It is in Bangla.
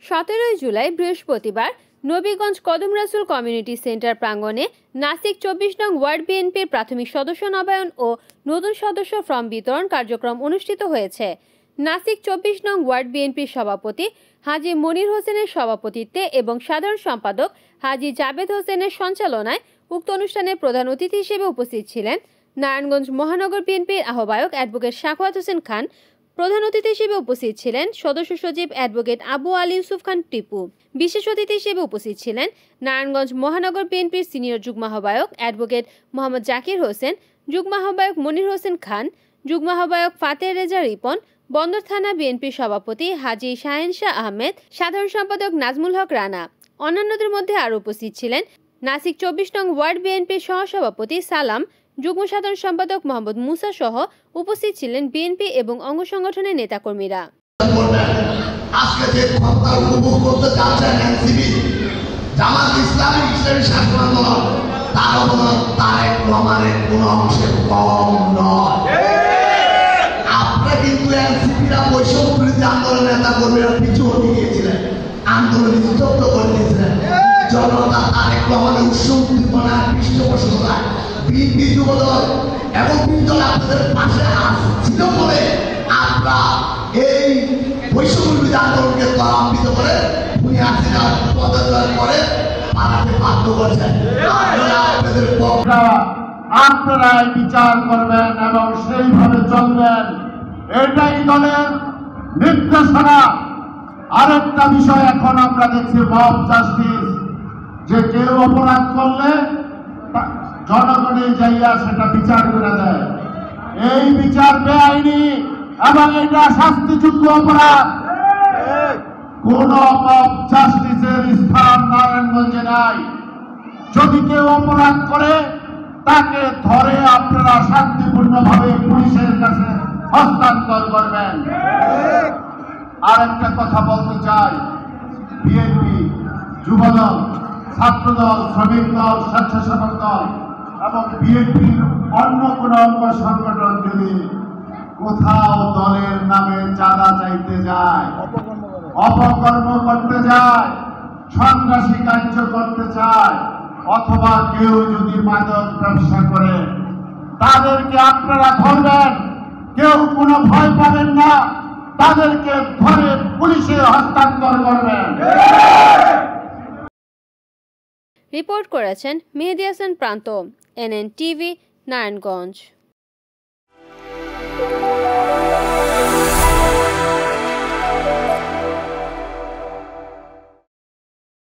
17 জুলাই বৃহস্পতিবার নবীগঞ্জ কদম রাসুল কমিউনিটি সেন্টার প্রাঙ্গণে নাসিক 24 নং ওয়ার্ড বিএনপির প্রাথমিক সদস্য নবায়ন ও নতুন সদস্য ফর্ম বিতরণ কার্যক্রম অনুষ্ঠিত হয়েছে। নাসিক 24 নং ওয়ার্ড বিএনপির সভাপতি হাজী মনির হোসেনের সভাপতিত্বে এবং সাধারণ সম্পাদক হাজী জাবেদ হোসেনের সঞ্চালনায় উক্ত অনুষ্ঠানে প্রধান অতিথি হিসেবে উপস্থিত ছিলেন নারায়ণগঞ্জ মহানগর বিএনপির আহ্বায়ক অ্যাডভোকেট সাখাওয়াত হোসেন খান। প্রধান অতিথি হিসেবে উপস্থিত ছিলেন সদস্য সচিব অ্যাডভোকেট আবু আলী ইউসুফ খান টিপু। বিশেষ অতিথি হিসেবে উপস্থিত ছিলেন নারায়ণগঞ্জ মহানগর বিএনপির সিনিয়র যুগ্ম আহ্বায়ক অ্যাডভোকেট মোহাম্মদ জাকির হোসেন, যুগ্ম আহ্বায়ক মনির হোসেন খান, যুগ্ম আহ্বায়ক ফাতেহ রেজা রিপন, বন্দর থানা বিএনপির সভাপতি হাজী শাহিন শাহ আহমেদ, সাধারণ সম্পাদক নাজমুল হক রানা। অন্যান্যদের মধ্যে আরও উপস্থিত ছিলেন নাসিক 24 নং ওয়ার্ড বিএনপির সহসভাপতি সালাম, যুগ্ম সাধারণ সম্পাদক মোহাম্মদ মুসা সহ উপস্থিত ছিলেন বিএনপি এবং অঙ্গ সংগঠনের নেতাকর্মীরা। আজকে যে ক্ষমতার উপভোগ করতে যাচ্ছেন এনসিপি, জামাত ইসলামী শাসন আন্দোলন, তার অবদান তারেক রহমানের কোন অংশে কম নয়। আপনারা কিন্তু এনসিপিরা বৈষম্য বিরোধী আন্দোলনের নেতা কর্মীরা পিছু হতে গিয়েছিলেন, আন্দোলন স্তব্ধ করে দিয়েছিলেন। জনতা তারেক রহমানের উৎসুকতার পৃষ্ঠপোষকতায় বিএনপি যুবদল এবং বিদল আপনাদের পাশে ছিল বলে আপনারা এই বৈষম্য বিরোধী আন্দোলনকে ত্বরান্বিত করে পদত্যাগ করে পালাতে বাধ্য করেছেন। আপনারাই বিচার করবেন এবং সেইভাবে চলবেন, এটাই দলের নির্দেশনা। আরেকটা বিষয় এখন আমরা দেখছি মব জাস্টিস, যে কেউ অপরাধ করলে জনগণে যাইয়া সেটা বিচার করে দেয়। এই বিচার বেআইনি এবং এটা শাস্তিযোগ্য অপরাধ। কোন মব জাস্টিসের স্থান নারায়ণগঞ্জে নাই। যদি কেউ অপরাধ করে তাকে ধরে আপনারা শান্তিপূর্ণভাবে পুলিশের কাছে হস্তান্তর করবেন। আরেকটা কথা বলতে চাই, বিএনপি, যুবদল, ছাত্রদল, শ্রমিক দল, স্বেচ্ছাসেবক দল এবং বিএনপির অন্য কোন অঙ্গ সংগঠন যদি কোথাও দলের নামে চাঁদা চাইতে যায়, অপকর্ম করতে যায়, সন্ত্রাসী কার্য করতে চায়, অথবা কেউ যদি মাদক ব্যবসা করে, তাদেরকে আপনারা ধরবেন। কেউ কোনো ভয় পাবেন না, তাদেরকে ধরে পুলিশে হস্তান্তর করবেন। রিপোর্ট করেছেন মেহেদী হাসান প্রান্ত, NN টিভি, নারায়ণগঞ্জ।